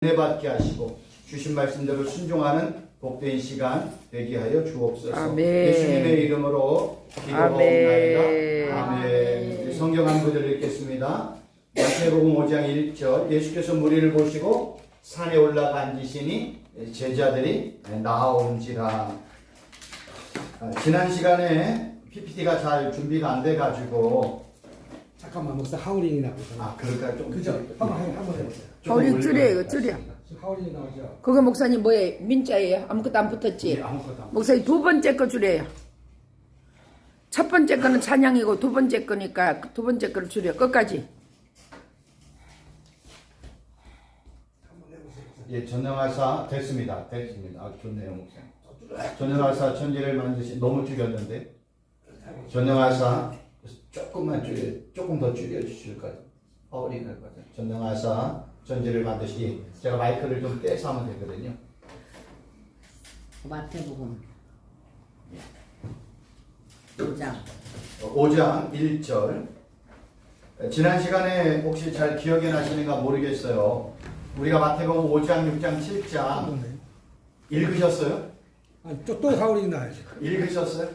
은혜 받게 하시고 주신 말씀대로 순종하는 복된 시간 되게 하여 주옵소서. 아멘. 예수님의 이름으로 기도하옵나이다. 아멘. 성경 한 구절 읽겠습니다. 마태복음 5장 1절 예수께서 무리를 보시고 산에 올라가 앉으시니 제자들이 나아온지라. 지난 시간에 PPT가 잘 준비가 안 돼가지고 잠깐만 목사 하울링이 나오죠. 그럴까요? 좀 그죠? 한번 해보세요. 하울링 줄여요, 줄여. 하울링이 나오죠. 그거 목사님 뭐예요? 민자예요? 아무것도 안 붙었지? 네, 아무것도 안 목사님 두 번째 거 줄여요. 첫 번째 거는 찬양이고 두 번째 거니까 두 번째 거를 줄여. 끝까지. 예, 전능하사 됐습니다. 좋네요, 목사님. 전능하사 천지를 만드신 너무 줄였는데 전능하사 조금 더 줄여 주실까요? 어린할 것 같아요. 전능하사 천지를 만드시 제가 마이크를 좀 떼서 하면 되거든요. 마태복음 5장 5장 1절. 지난 시간에 혹시 잘 기억이 나시는가 모르겠어요. 우리가 마태복음 5장, 6장, 7장 읽으셨어요? 또 하울링이 나와야죠. 읽으셨어요?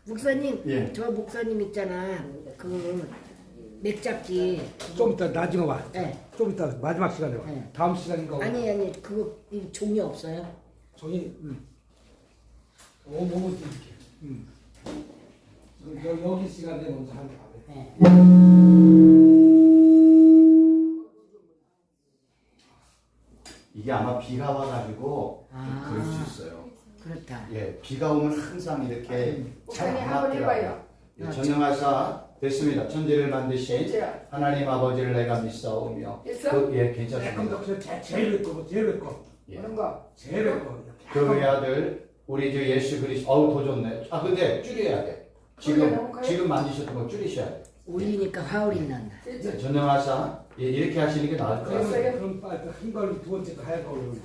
목사님, 예. 저 목사님 있잖아. 그 맥잡기 좀 이따 나중에 와. 네. 좀 이따 마지막 시간에 와. 네. 다음 시간인가 와. 아니 그거 이 종이 없어요? 종이 뭐뭐 이렇게. 여기 시간에 먼저 한 다음에. 네. 이게 아마 비가 와가지고 그럴 수 있어요. 그렇다. 예, 비가 오면 항상 이렇게 잘 목사님 안 한번 맞더라고요. 해봐요. 예, 전능하사 됐습니다. 천지를 만드신 하나님 아버지를 내가 믿사오며 됐어? 예, 조금 괜찮습니다. 더 제일 외고 제일 외고 예. 그런 거. 제일 외고. 그 아들 우리 주 예수 그리스도 더 좋네. 근데 줄여야 돼. 지금 만드셨던 거 줄이셔야 돼. 올리니까 화울이 난다. 예, 전능하사 이렇게 하시는 게 나을 것 같아요. 그럼 한 걸로 두 번째 거 하얀 걸로 올리죠.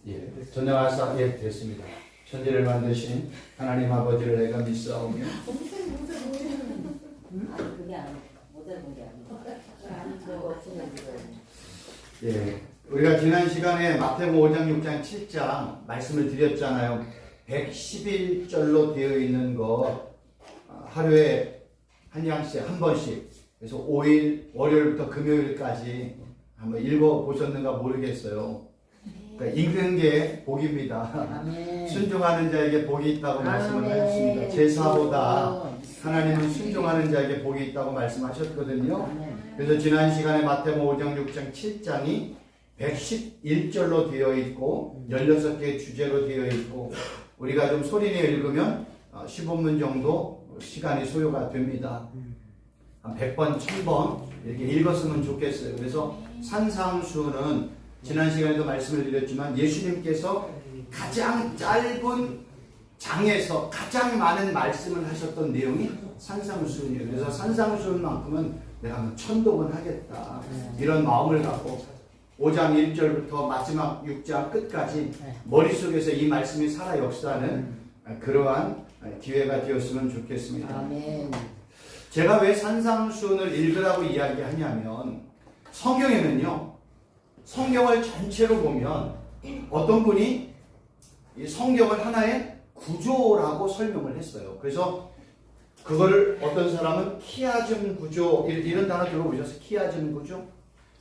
예, 전능하사 됐습니다. 천지를 만드신 하나님 아버지를 내가 믿사오며 그게 아니고 모델 본게 아니고 예, 우리가 지난 시간에 마태복음 5장, 6장, 7장 말씀을 드렸잖아요. 111절로 되어 있는 거 하루에 한 장씩 한 번씩 그래서 5일 월요일부터 금요일까지 한번 읽어보셨는가 모르겠어요. 그러니까 읽는 게 복입니다. 아멘. 순종하는 자에게 복이 있다고 말씀을 아멘. 하셨습니다. 제사보다 하나님은 순종하는 자에게 복이 있다고 말씀하셨거든요. 아멘. 그래서 지난 시간에 마태복음 5장, 6장, 7장이 111절로 되어 있고 16개의 주제로 되어 있고 우리가 좀 소리내 읽으면 15분 정도 시간이 소요가 됩니다. 한 100번, 1000번 이렇게 읽었으면 좋겠어요. 그래서 산상수는 지난 시간에도 말씀을 드렸지만 예수님께서 가장 짧은 장에서 가장 많은 말씀을 하셨던 내용이 산상수훈이에요. 그래서 산상수훈만큼은 내가 한번 천독은 하겠다. 이런 마음을 갖고 5장 1절부터 마지막 6장 끝까지 머릿속에서 이 말씀이 살아 역사하는 그러한 기회가 되었으면 좋겠습니다. 아멘. 제가 왜 산상수훈을 읽으라고 이야기하냐면 성경에는요. 성경을 전체로 보면 어떤 분이 이 성경을 하나의 구조라고 설명을 했어요. 그래서 그거를 어떤 사람은 키아즘 구조 이런 단어 들어보셨어요? 키아즘 구조?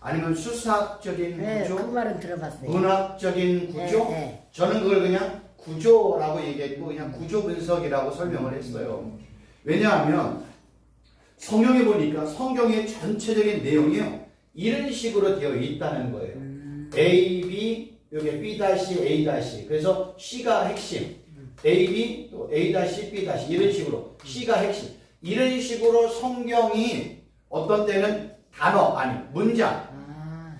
아니면 수사학적인 네, 구조? 그 말은 들어봤어요. 문학적인 구조? 네. 저는 그걸 그냥 구조라고 얘기했고 그냥 구조 분석이라고 설명을 했어요. 왜냐하면 성경에 보니까 성경의 전체적인 내용이요. 이런 식으로 되어 있다는 거예요. A, B, 여기 B-, A-. 그래서 C가 핵심. A, B, 또 A-, B-, 이런 식으로. C가 핵심. 이런 식으로 성경이 어떤 때는 단어, 문장,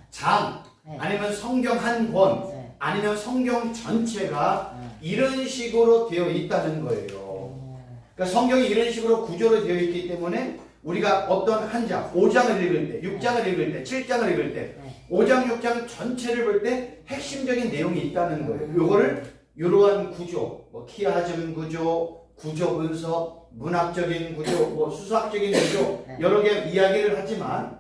장, 아니면 성경 한 권, 아니면 성경 전체가 이런 식으로 되어 있다는 거예요. 그러니까 성경이 이런 식으로 구조로 되어 있기 때문에 우리가 어떤 한 장, 5장을 읽을 때, 6장을 읽을 때, 7장을 읽을 때, 5장, 6장 전체를 볼 때 핵심적인 내용이 있다는 거예요. 요거를 이러한 구조, 키아즘 구조, 구조 분석, 문학적인 구조, 수사학적인 구조 여러 개 이야기를 하지만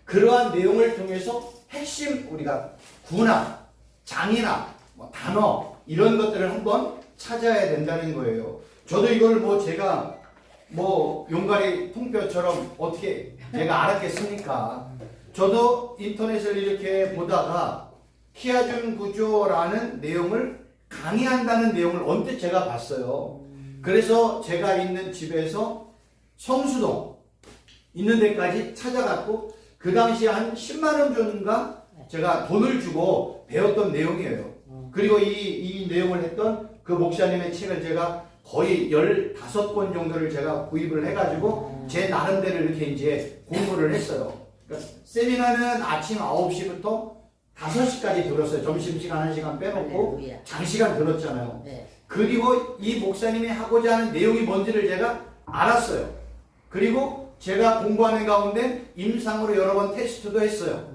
그러한 내용을 통해서 핵심 우리가 구나 장이나 뭐 단어 이런 것들을 한번 찾아야 된다는 거예요. 저도 이걸 뭐 제가 뭐 용가리 통뼈처럼 어떻게 제가 알았겠습니까? 저도 인터넷을 이렇게 보다가 키아준 구조라는 내용을 강의한다는 내용을 언뜻 제가 봤어요. 그래서 제가 있는 집에서 성수동 있는 데까지 찾아갔고 그 당시에 한 10만 원 정도인가 제가 돈을 주고 배웠던 내용이에요. 그리고 이 내용을 했던 그 목사님의 책을 제가 거의 15권 정도를 제가 구입을 해가지고 제 나름대로 이렇게 이제 공부를 했어요. 그러니까 세미나는 아침 9시부터 5시까지 들었어요. 점심시간 1시간 빼놓고 할렐루야. 장시간 들었잖아요. 네. 그리고 이 목사님이 하고자 하는 내용이 뭔지를 제가 알았어요. 그리고 제가 공부하는 가운데 임상으로 여러 번 테스트도 했어요.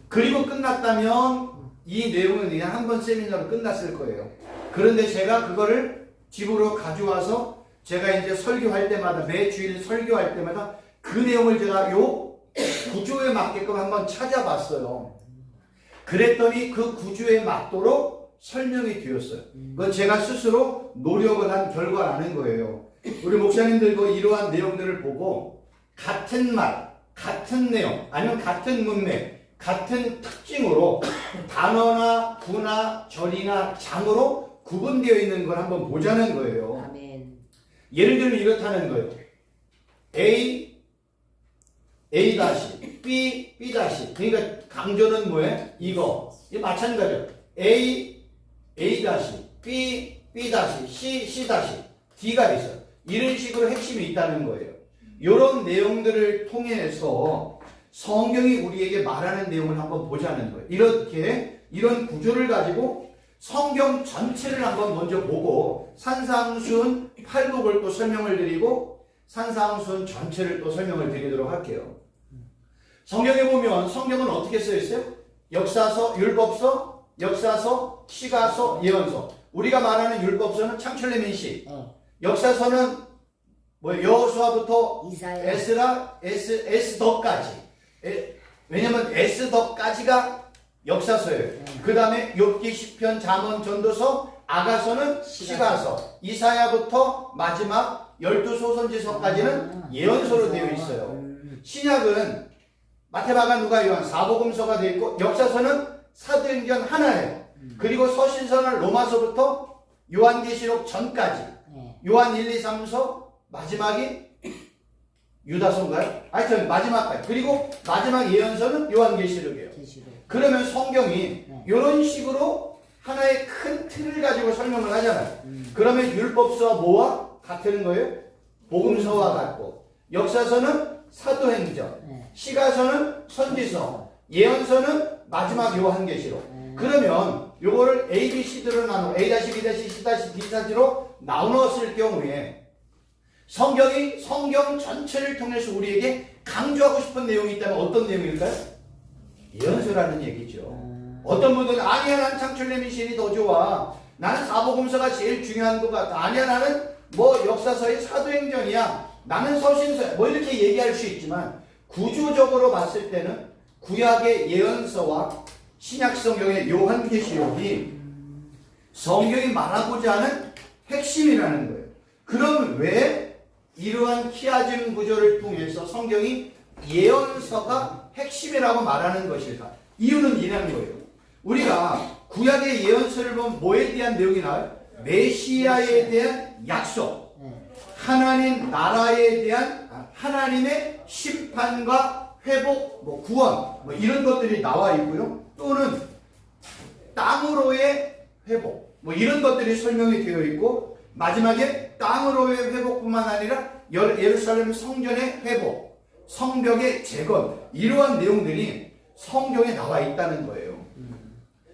그리고 끝났다면 이 내용은 그냥 한 번 세미나로 끝났을 거예요. 그런데 제가 그거를 집으로 가져와서 제가 이제 설교할 때마다 매 주일 설교할 때마다 그 내용을 제가 요 구조에 맞게끔 한번 찾아봤어요. 그랬더니 그 구조에 맞도록 설명이 되었어요. 그건 제가 스스로 노력을 한 결과라는 거예요. 우리 목사님들도 이러한 내용들을 보고 같은 말, 같은 내용, 아니면 같은 문맥, 같은 특징으로 단어나 구나 절이나 장으로 구분되어 있는 걸 한번 보자는 거예요. 아멘. 예를 들면 이렇다는 거예요. A, A 다시, B, B 다시. 그러니까 강조는 뭐예요? 이거. 이 마찬가지예요. A, A 다시, B, B 다시, C, C 다시, D가 있어요. 이런 식으로 핵심이 있다는 거예요. 이런 내용들을 통해서 성경이 우리에게 말하는 내용을 한번 보자는 거예요. 이렇게 이런 구조를 가지고 성경 전체를 한번 먼저 보고 산상수훈 8복을 또 설명을 드리고 산상수훈 전체를 또 설명을 드리도록 할게요. 성경에 보면 성경은 어떻게 써 있어요? 역사서, 율법서, 역사서, 시가서, 예언서. 우리가 말하는 율법서는 창출레민시. 역사서는 뭐 여호수아부터 이사야. 에스라, 에스더까지. 왜냐면 에스더까지가 역사서예요. 그 다음에 욥기, 시편, 잠언, 전도서, 아가서는 시가서. 이사야부터 마지막 12소선지서까지는 예언서로 되어 있어요. 신약은 마태마가 누가 요한 사복음서가 되어 있고 역사서는 사도행전 하나예요. 그리고 서신서는 로마서부터 요한계시록 전까지. 요한 1, 2, 3서 마지막이 유다서인가요? 하여튼 마지막까지. 그리고 마지막 예언서는 요한계시록이에요. 그러면 성경이 이런 식으로 하나의 큰 틀을 가지고 설명을 하잖아요. 그러면 율법서와 뭐와 같은 거예요? 복음서와 같고, 역사서는 사도행전, 시가서는 선지서, 예언서는 마지막 요한계시록. 그러면 요거를 A, B, C로 나누어 A-, B-, C-, D-로 나누었을 경우에 성경이 성경 전체를 통해서 우리에게 강조하고 싶은 내용이 있다면 어떤 내용일까요? 예언서라는 얘기죠. 어떤 분들은 아니야 난 창출레민신이 더 좋아. 나는 사복음서가 제일 중요한 것 같아. 아니야 나는 뭐 역사서의 사도행전이야. 나는 서신서야. 뭐 이렇게 얘기할 수 있지만 구조적으로 봤을 때는 구약의 예언서와 신약 성경의 요한계시록이 성경이 말하고자 하는 핵심이라는 거예요. 그럼 왜 이러한 키아즘 구조를 통해서 성경이 예언서가 핵심이라고 말하는 것일까? 이유는 이라는 거예요. 우리가 구약의 예언서를 보면 뭐에 대한 내용이 나와요? 메시아에 대한 약속, 하나님 나라에 대한 하나님의 심판과 회복, 뭐 구원, 뭐 이런 것들이 나와 있고요. 또는 땅으로의 회복, 뭐 이런 것들이 설명이 되어 있고, 마지막에 땅으로의 회복뿐만 아니라 예루살렘 성전의 회복, 성벽의 재건, 이러한 내용들이 성경에 나와 있다는 거예요.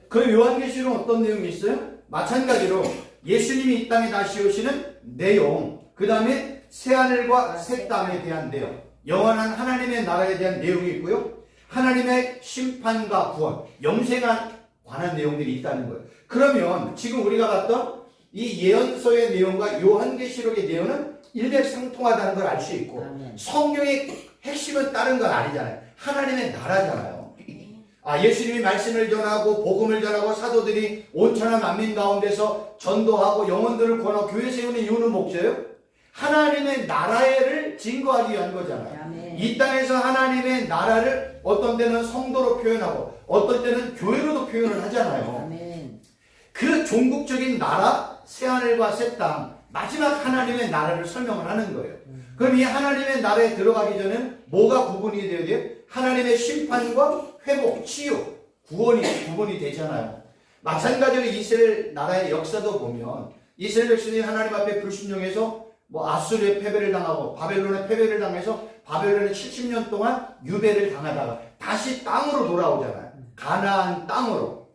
그 요한계시록은 어떤 내용이 있어요? 마찬가지로 예수님이 이 땅에 다시 오시는 내용, 그 다음에 새하늘과 새 땅에 대한 내용, 영원한 하나님의 나라에 대한 내용이 있고요. 하나님의 심판과 구원, 영생에 관한 내용들이 있다는 거예요. 그러면 지금 우리가 봤던 이 예언서의 내용과 요한계시록의 내용은 일맥상통하다는 걸 알 수 있고, 성경의 핵심은 다른 건 아니잖아요. 하나님의 나라잖아요. 예수님이 말씀을 전하고 복음을 전하고 사도들이 온천한 만민 가운데서 전도하고 영혼들을 구원하고 교회 세우는 이유는 목적이에요? 하나님의 나라를 증거하기 위한 거잖아요. 아멘. 이 땅에서 하나님의 나라를 어떤 때는 성도로 표현하고 어떤 때는 교회로도 표현을 하잖아요. 아멘. 그 종국적인 나라, 새하늘과 새 땅, 마지막 하나님의 나라를 설명을 하는 거예요. 그럼 이 하나님의 나라에 들어가기 전에는 뭐가 구분이 되어야 돼요? 하나님의 심판과 회복, 치유, 구원이 되잖아요. 마찬가지로 이스라엘 나라의 역사도 보면 이스라엘 백성이 하나님 앞에 불순종해서 아수르의 패배를 당하고 바벨론의 패배를 당해서 바벨론에 70년 동안 유배를 당하다가 다시 땅으로 돌아오잖아요. 가나안 땅으로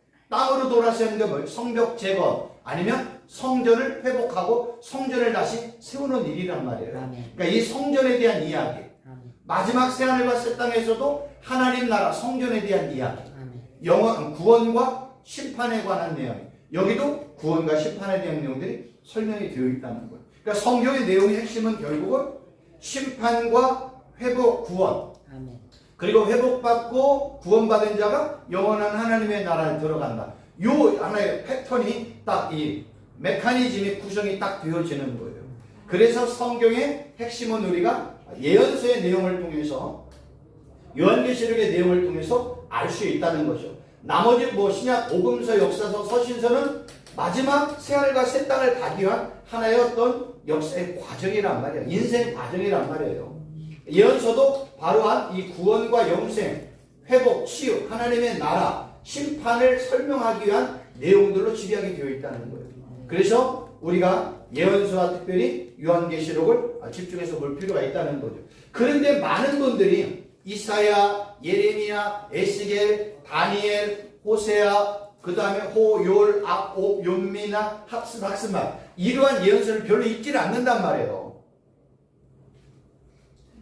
돌아서 하는 게 뭐예요? 성벽 재건 아니면 성전을 회복하고 성전을 다시 세우는 일이란 말이에요. 아멘. 그러니까 이 성전에 대한 이야기, 아멘. 마지막 새하늘과 새 땅에서도 하나님 나라 성전에 대한 이야기, 아멘. 구원과 심판에 관한 내용, 여기도 구원과 심판에 대한 내용들이 설명이 되어 있다는 거예요. 그러니까 성경의 내용의 핵심은 결국은 심판과 회복, 구원, 아멘. 그리고 회복받고 구원받은 자가 영원한 하나님의 나라에 들어간다. 요 하나의 패턴이 딱 이 메커니즘의 구성이 딱 되어지는 거예요. 그래서 성경의 핵심은 우리가 예언서의 내용을 통해서 요한계시록의 내용을 통해서 알 수 있다는 거죠. 나머지 신약 복음서, 역사서, 서신서는 마지막 새하늘과 새 땅을 가기 위한 하나의 어떤 역사의 과정이란 말이에요. 인생 과정이란 말이에요. 예언서도 바로 이 구원과 영생, 회복, 치유, 하나님의 나라, 심판을 설명하기 위한 내용들로 집약이 되어 있다는 거예요. 그래서 우리가 예언서와 특별히 요한계시록을 집중해서 볼 필요가 있다는 거죠. 그런데 많은 분들이 이사야, 예레미야, 에스겔, 다니엘, 호세아, 그 다음에 호율, 악옥, 욥미나, 학스마 이러한 예언서를 별로 읽지를 않는단 말이에요.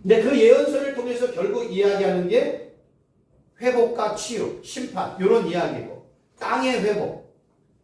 근데 그 예언서를 통해서 결국 이야기하는 게 회복과 치유, 심판 이런 이야기고 땅의 회복,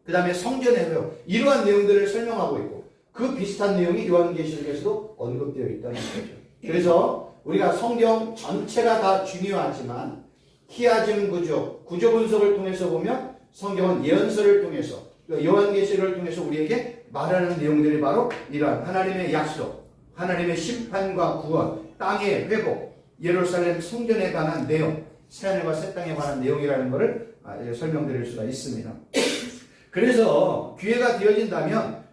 그 다음에 성전의 회복 이러한 내용들을 설명하고 있고 그 비슷한 내용이 요한계시록에서도 언급되어 있다는 거죠. 그래서 우리가 성경 전체가 다 중요하지만 키아즘 구조 분석을 통해서 보면 성경은 예언서를 통해서 요한계시록을 통해서 우리에게 말하는 내용들이 바로 이러한 하나님의 약속, 하나님의 심판과 구원, 땅의 회복, 예루살렘 성전에 관한 내용, 새하늘과 새 땅에 관한 내용이라는 것을 설명드릴 수가 있습니다. 그래서 기회가 되어진다면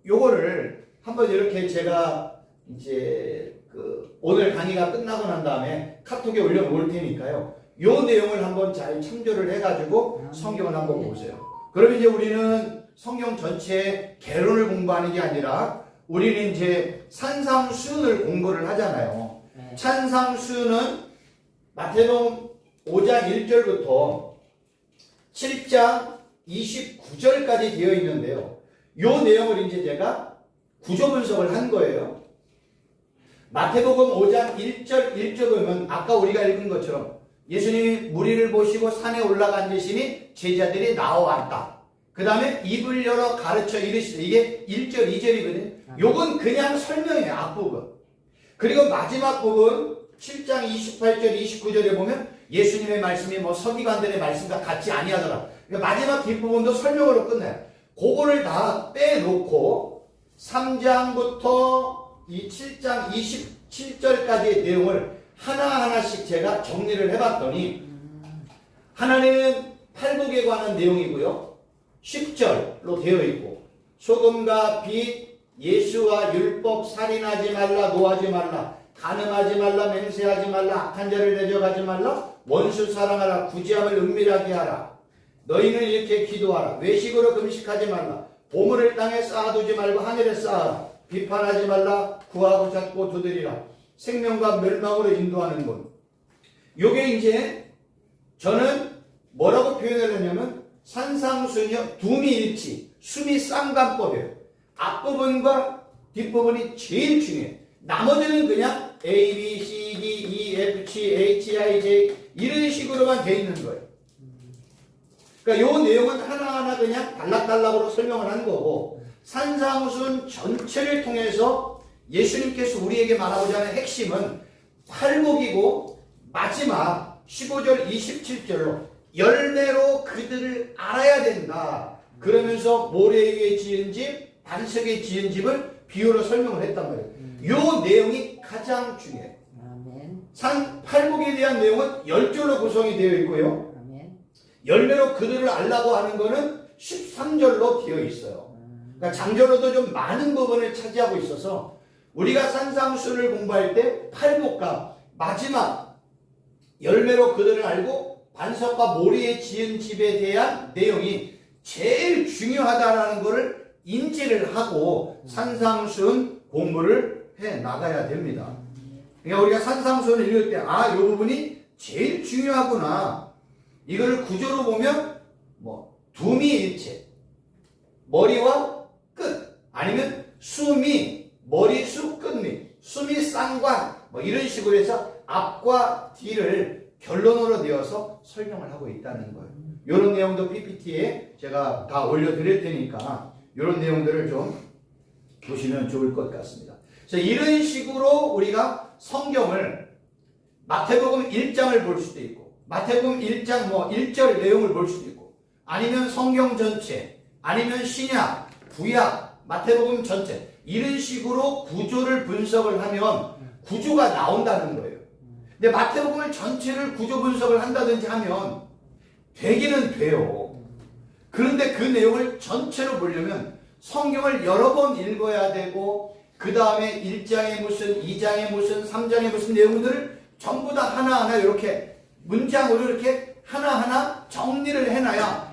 요거를 한번 이렇게 제가 이제 오늘 강의가 끝나고 난 다음에 카톡에 올려놓을 테니까요. 요 내용을 한번 잘 참조를 해가지고 성경을 한번 보세요. 그럼 이제 우리는 성경 전체의 개론을 공부하는 게 아니라 우리는 이제 산상수훈을 공부를 하잖아요. 산상수훈은 마태복음 5장 1절부터 7장 29절까지 되어 있는데요. 요 내용을 이제 제가 구조 분석을 한 거예요. 마태복음 5장 1절 보면 아까 우리가 읽은 것처럼 예수님이 무리를 보시고 산에 올라가 앉으시니 제자들이 나와왔다. 그 다음에 입을 열어 가르쳐 이르시되 이게 1절 2절이거든요. 요건 그냥 설명이에요. 앞부분. 그리고 마지막 부분 7장 28절 29절에 보면 예수님의 말씀이 서기관들의 말씀과 같지 아니하더라. 그러니까 마지막 뒷부분도 설명으로 끝나요. 그거를 다 빼놓고 3장부터 이 7장 27절까지의 내용을 하나하나씩 제가 정리를 해봤더니 하나님은 팔복에 관한 내용이고요. 10절로 되어 있고 소금과 빛, 예수와 율법, 살인하지 말라, 노하지 말라, 간음하지 말라, 맹세하지 말라, 악한 자를 대적하지 말라, 원수 사랑하라, 구제함을 은밀하게 하라. 너희는 이렇게 기도하라. 외식으로 금식하지 말라. 보물을 땅에 쌓아두지 말고 하늘에 쌓아라. 비판하지 말라. 구하고 찾고 두드리라. 생명과 멸망으로 인도하는 분. 요게 이제 저는 뭐라고 표현을 했냐면 산상수녀 두미일치, 수미 쌍관법이에요. 앞부분과 뒷부분이 제일 중요해요. 나머지는 그냥 A, B, C, D, E, F, G, H, I, J 이런 식으로만 돼 있는 거예요. 그러니까 요 내용은 하나하나 그냥 단락단락으로 설명을 하는 거고 산상수훈 전체를 통해서 예수님께서 우리에게 말하고자 하는 핵심은 팔복이고 마지막 15절 27절로 열매로 그들을 알아야 된다. 그러면서 모래 위에 지은 집, 반석에 지은 집을 비유로 설명을 했단 말이에요. 요 내용이 가장 중요해요. 아멘. 팔복에 대한 내용은 10절로 구성이 되어 있고요. 아멘. 열매로 그들을 알라고 하는 거는 13절로 되어 있어요. 그러니까 장절로도 좀 많은 부분을 차지하고 있어서 우리가 산상수를 공부할 때 팔복과 마지막 열매로 그들을 알고 반석과 모리에 지은 집에 대한 내용이 제일 중요하다라는 것을 인지를 하고 산상수훈 공부를 해 나가야 됩니다. 그러니까 우리가 산상수훈을 읽을 때 이 부분이 제일 중요하구나. 이거를 구조로 보면 두미일체, 머리와 끝, 아니면 수미, 머리수, 끝미, 수미, 쌍관 이런 식으로 해서 앞과 뒤를 결론으로 내어서 설명을 하고 있다는 거예요. 이런 내용도 PPT에 제가 다 올려드릴 테니까 이런 내용들을 좀 보시면 좋을 것 같습니다. 그래서 이런 식으로 우리가 성경을 마태복음 1장을 볼 수도 있고 마태복음 1장 1절 내용을 볼 수도 있고 아니면 성경 전체 아니면 신약, 구약, 마태복음 전체 이런 식으로 구조를 분석을 하면 구조가 나온다는 거예요. 근데 마태복음을 전체를 구조 분석을 한다든지 하면 되기는 돼요. 그런데 그 내용을 전체로 보려면 성경을 여러 번 읽어야 되고 그 다음에 1장에 무슨, 2장에 무슨, 3장에 무슨 내용들을 전부 다 하나하나 이렇게 문장으로 이렇게 하나하나 정리를 해놔야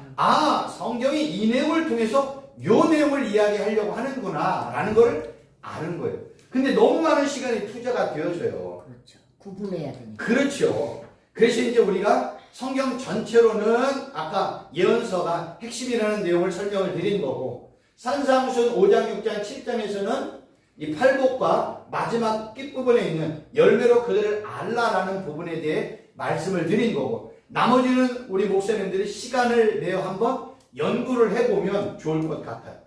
성경이 이 내용을 통해서 요 내용을 이야기하려고 하는구나 라는 거를 아는 거예요. 근데 너무 많은 시간이 투자가 되어져요. 그렇죠. 구분해야 되니까. 그렇죠. 그래서 이제 우리가 성경 전체로는 아까 예언서가 핵심이라는 내용을 설명을 드린 거고 산상수훈 5장, 6장, 7장에서는 이 팔복과 마지막 끝부분에 있는 열매로 그들을 알라라는 부분에 대해 말씀을 드린 거고 나머지는 우리 목사님들이 시간을 내어 한번 연구를 해보면 좋을 것 같아요.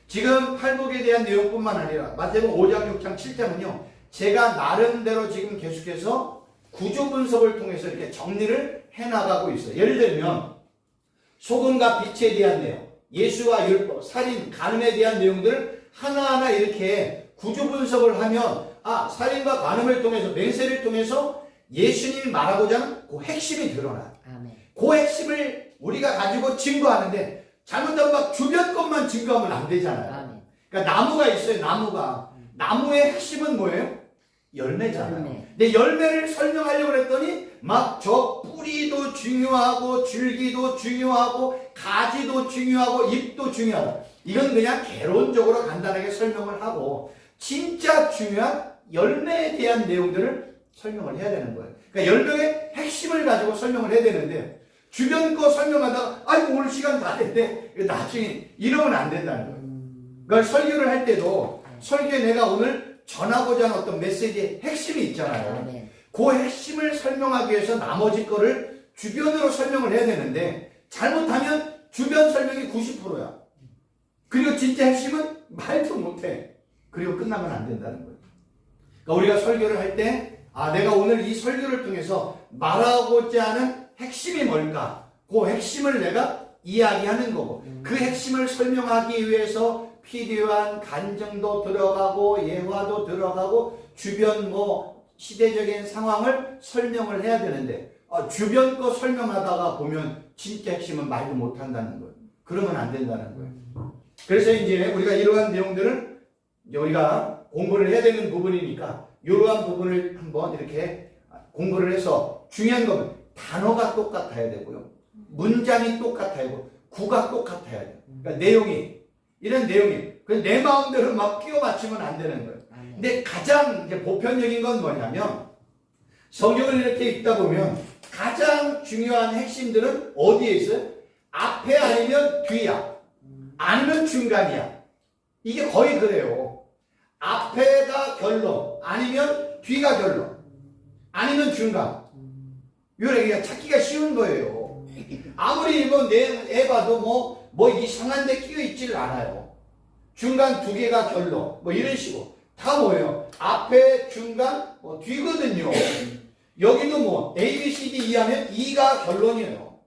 지금 팔복에 대한 내용뿐만 아니라 마태복음 5장, 6장, 7장은요 제가 나름대로 지금 계속해서 구조 분석을 통해서 이렇게 정리를 해나가고 있어요. 예를 들면 소금과 빛에 대한 내용, 예수와 율법, 살인, 간음에 대한 내용들을 하나하나 이렇게 구조 분석을 하면 살인과 간음을 통해서 맹세를 통해서 예수님이 말하고자 하는 그 핵심이 드러나요. 아멘. 그 핵심을 우리가 가지고 증거하는데 잘못하면 막 주변 것만 증거하면 안 되잖아요. 아멘. 그러니까 나무가 있어요. 나무의 핵심은 뭐예요? 열매잖아요. 열매. 근데 열매를 설명하려고 했더니 막 저 뿌리도 중요하고 줄기도 중요하고 가지도 중요하고 잎도 중요하고 이건 그냥 개론적으로 간단하게 설명을 하고 진짜 중요한 열매에 대한 내용들을 설명을 해야 되는 거예요. 그러니까 열매의 핵심을 가지고 설명을 해야 되는데 주변 거 설명하다가 오늘 시간 다 됐대 나중에 이러면 안 된다는 거예요. 그러니까 설교를 할 때도 설교에 내가 오늘 전하고자 하는 어떤 메시지의 핵심이 있잖아요. 아멘. 그 핵심을 설명하기 위해서 나머지 거를 주변으로 설명을 해야 되는데 잘못하면 주변 설명이 90%야. 그리고 진짜 핵심은 말도 못해. 그리고 끝나면 안 된다는 거예요. 그러니까 우리가 설교를 할 때 내가 오늘 이 설교를 통해서 말하고자 하는 핵심이 뭘까? 그 핵심을 내가 이야기하는 거고 그 핵심을 설명하기 위해서 필요한 간증도 들어가고 예화도 들어가고 주변 시대적인 상황을 설명을 해야 되는데 주변 거 설명하다가 보면 진짜 핵심은 말도 못한다는 거예요. 그러면 안 된다는 거예요. 그래서 이제 우리가 이러한 내용들을 우리가 공부를 해야 되는 부분이니까 이러한 부분을 한번 이렇게 공부를 해서 중요한 건 단어가 똑같아야 되고요. 문장이 똑같아야 되고 구가 똑같아야 돼요. 그러니까 이런 내용이 내 마음대로 막 끼워 맞추면 안 되는 거예요. 근데 가장 이제 보편적인 건 뭐냐면 성경을 이렇게 읽다 보면 가장 중요한 핵심들은 어디에 있어요? 앞에 아니면 뒤야. 아니면 중간이야. 이게 거의 그래요. 앞에가 결론, 아니면 뒤가 결론, 아니면 중간. 이거 찾기가 쉬운 거예요. 아무리 이거 내 봐도 뭐 이상한 데 끼어 있질 않아요. 중간 두 개가 결론, 이런 식으로. 다 뭐예요? 앞에, 중간, 뒤거든요. 여기도 A, B, C, D, E 하면 E가 결론이에요.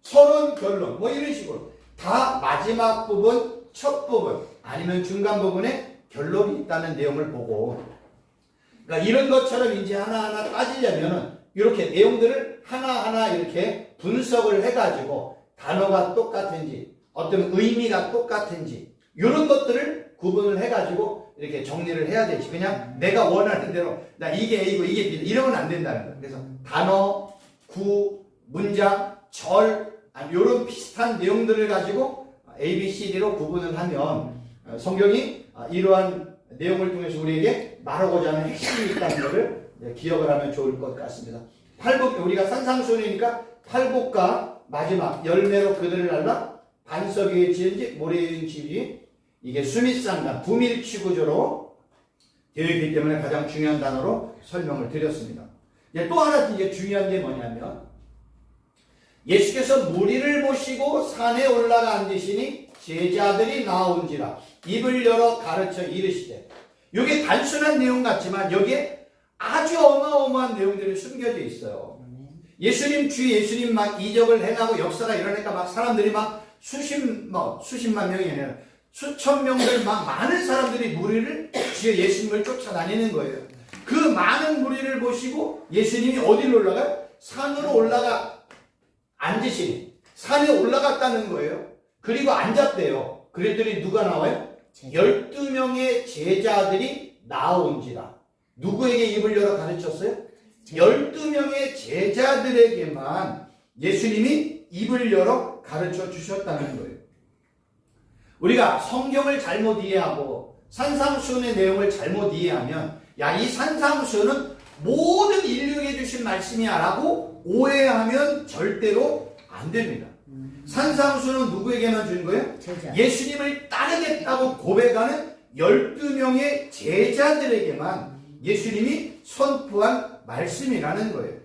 서론, 결론 뭐 이런 식으로 다 마지막 부분, 첫 부분 아니면 중간 부분에 결론이 있다는 내용을 보고, 그러니까 이런 것처럼 이제 하나하나 따지려면은 이렇게 내용들을 하나하나 이렇게 분석을 해가지고 단어가 똑같은지 어떤 의미가 똑같은지 이런 것들을 구분을 해가지고 이렇게 정리를 해야 되지. 그냥 내가 원하는 대로 나 이게 A고 이게 B 이러면 안 된다는 거예요. 그래서 단어, 구, 문장, 절 이런 비슷한 내용들을 가지고 A, B, C, D로 구분을 하면 성경이 이러한 내용을 통해서 우리에게 말하고자 하는 핵심이 있다는 것을 기억을 하면 좋을 것 같습니다. 팔복, 우리가 산상수훈이니까 팔복과 마지막 열매로 그들을 날라 반석 위에 지은지 모래 위에 지은지 이게 수미상단 부밀치 구조로 되어 있기 때문에 가장 중요한 단어로 설명을 드렸습니다. 또 하나 이제 중요한 게 뭐냐면 예수께서 무리를 모시고 산에 올라가 앉으시니 제자들이 나온지라 입을 열어 가르쳐 이르시되, 이게 단순한 내용 같지만 여기에 아주 어마어마한 내용들이 숨겨져 있어요. 예수님 예수님 막 이적을 행하고 역사가 일어나니까 막 사람들이 막 수십만 명이 아니라 수천 명들 막 많은 사람들이 무리를 지어 예수님을 쫓아다니는 거예요. 그 많은 무리를 보시고 예수님이 어디로 올라가요? 산으로 올라가 앉으시니 산에 올라갔다는 거예요. 그리고 앉았대요. 그랬더니 누가 나와요? 12명의 제자들이 나온지라. 누구에게 입을 열어 가르쳤어요? 12명의 제자들에게만 예수님이 입을 열어 가르쳐 주셨다는 거예요. 우리가 성경을 잘못 이해하고 산상수훈의 내용을 잘못 이해하면 이 산상수훈은 모든 인류에게 주신 말씀이야 라고 오해하면 절대로 안 됩니다. 산상수훈은 누구에게만 준 거예요? 제자. 예수님을 따르겠다고 고백하는 12명의 제자들에게만 예수님이 선포한 말씀이라는 거예요.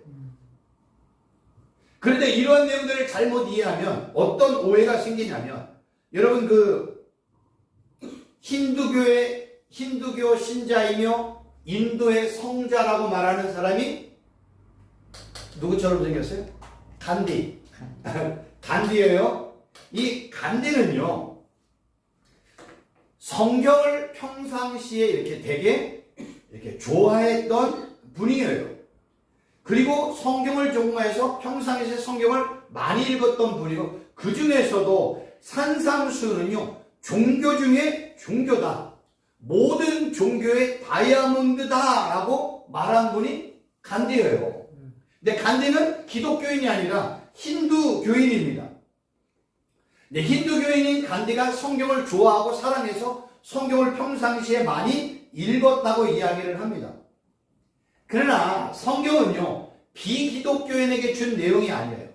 그런데 이러한 내용들을 잘못 이해하면 어떤 오해가 생기냐면, 여러분 힌두교 신자이며 인도의 성자라고 말하는 사람이 누구처럼 생겼어요? 간디. 간디예요. 이 간디는요, 성경을 평상시에 이렇게 되게 이렇게 좋아했던 분이에요. 그리고 성경을 전공해서 평상시에 성경을 많이 읽었던 분이고, 그 중에서도 산상수훈은요, 종교 중에 종교다, 모든 종교의 다이아몬드다 라고 말한 분이 간디예요. 근데 간디는 기독교인이 아니라 힌두교인입니다. 근데 힌두교인인 간디가 성경을 좋아하고 사랑해서 성경을 평상시에 많이 읽었다고 이야기를 합니다. 그러나 성경은요, 비기독교인에게 준 내용이 아니에요.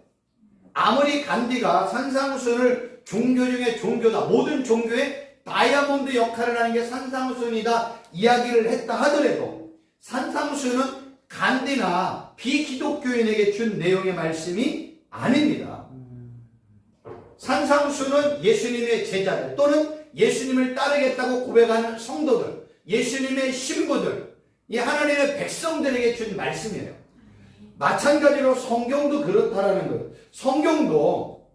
아무리 간디가 산상수훈을 종교 중에 종교다, 모든 종교의 다이아몬드 역할을 하는 게 산상수훈이다 이야기를 했다 하더라도 산상수훈은 간디나 비기독교인에게 준 내용의 말씀이 아닙니다. 산상수훈은 예수님의 제자들 또는 예수님을 따르겠다고 고백하는 성도들, 예수님의 신부들, 이 하나님의 백성들에게 준 말씀이에요. 마찬가지로 성경도 그렇다라는 거예요. 성경도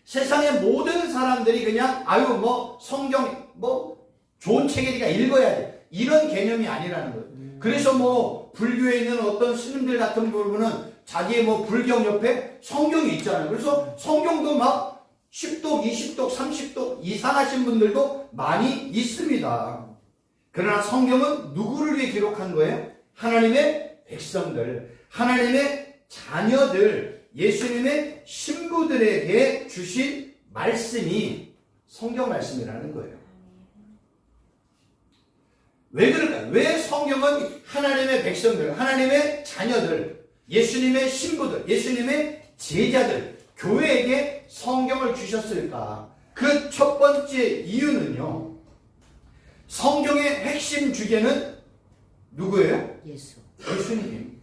세상의 모든 사람들이 그냥 성경 좋은 책이니까 읽어야 돼, 이런 개념이 아니라는 거예요. 그래서 불교에 있는 어떤 스님들 같은 부분은 자기의 불경 옆에 성경이 있잖아요. 그래서 성경도 막 10독, 20독, 30독 이상하신 분들도 많이 있습니다. 그러나 성경은 누구를 위해 기록한 거예요? 하나님의 백성들, 하나님의 자녀들, 예수님의 신부들에게 주신 말씀이 성경 말씀이라는 거예요. 왜 그럴까요? 왜 성경은 하나님의 백성들, 하나님의 자녀들, 예수님의 신부들, 예수님의 제자들, 교회에게 성경을 주셨을까? 그 첫 번째 이유는요, 성경의 핵심 주제는 누구예요? 예수님.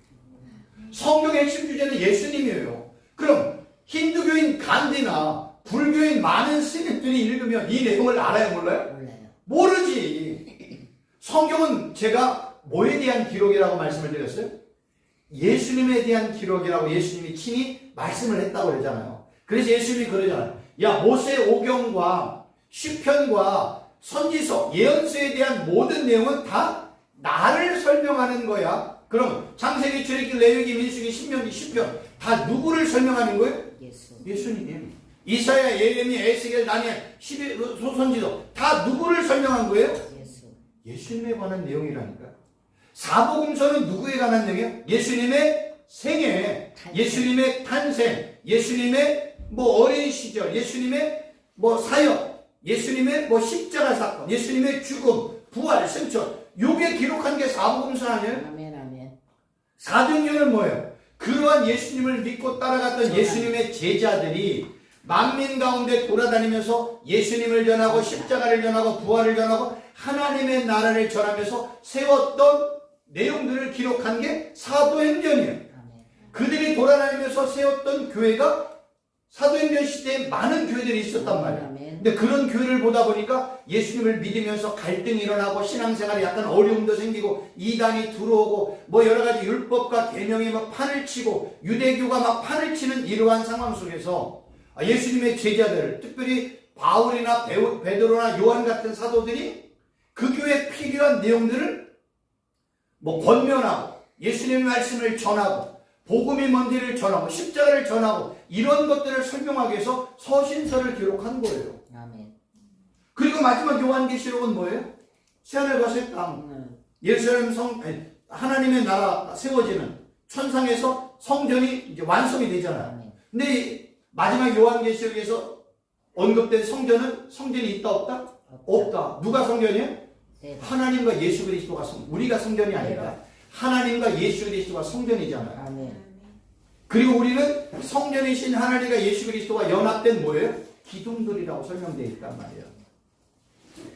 성경의 핵심 주제는 예수님이에요. 그럼 힌두교인 간디나 불교인 많은 스님들이 읽으면 이 내용을 알아요, 몰라요? 모르지. 성경은 제가 뭐에 대한 기록이라고 말씀을 드렸어요? 예수님에 대한 기록이라고 예수님이 친히 말씀을 했다고 그랬잖아요. 그래서 예수님이 그러잖아요. 야, 모세 오경과 시편과 선지서, 예언서에 대한 모든 내용은 다 나를 설명하는 거야. 그럼 창세기, 출애굽기, 레위기, 민수기, 신명기, 시편 다 누구를 설명하는 거예요? 예수. 예수님. 이사야, 예레미야, 에스겔, 다니엘, 소선지서 다 누구를 설명한 거예요? 예수. 예수님에 관한 내용이라니까. 사복음서는 누구에 관한 내용이야? 예수님의 생애, 예수님의 탄생, 예수님의 뭐 어린 시절, 예수님의 뭐 사역, 예수님의 뭐 십자가 사건, 예수님의 죽음, 부활, 승천. 요게 기록한 게 사복음서 아니에요? 아멘, 아멘. 사도행전은 뭐예요? 그러한 예수님을 믿고 따라갔던 예수님의 제자들이 만민 가운데 돌아다니면서 예수님을 전하고 십자가를 전하고 부활을 전하고 하나님의 나라를 전하면서 세웠던 내용들을 기록한 게 사도행전이에요. 아멘. 그들이 돌아다니면서 세웠던 교회가 사도행전 시대에 많은 교회들이 있었단 말이에요. 아멘. 근데 그런 교회를 보다 보니까 예수님을 믿으면서 갈등이 일어나고 신앙생활에 약간 어려움도 생기고 이단이 들어오고 뭐 여러 가지 율법과 계명이 막 판을 치고 유대교가 막 판을 치는 이러한 상황 속에서 예수님의 제자들, 특별히 바울이나 베드로나 요한 같은 사도들이 그 교회에 필요한 내용들을 뭐 권면하고 예수님의 말씀을 전하고 복음이 뭔지를 전하고 십자가를 전하고 이런 것들을 설명하기 위해서 서신서를 기록한 거예요. 아멘. 그리고 마지막 요한계시록은 뭐예요? 새하늘과 새 땅, 예루살렘 하나님의 나라 세워지는 천상에서 성전이 이제 완성이 되잖아요. 아멘. 근데 이 마지막 요한계시록에서 언급된 성전이 있다 없다? 없다. 누가 성전이에요? 네. 하나님과 예수 그리스도가 우리가 성전이 아니라 하나님과 예수 그리스도가 성전이잖아요. 아멘. 그리고 우리는 성전이신 하나님과 예수 그리스도가 연합된 뭐예요? 기둥들이라고 설명되어 있단 말이에요.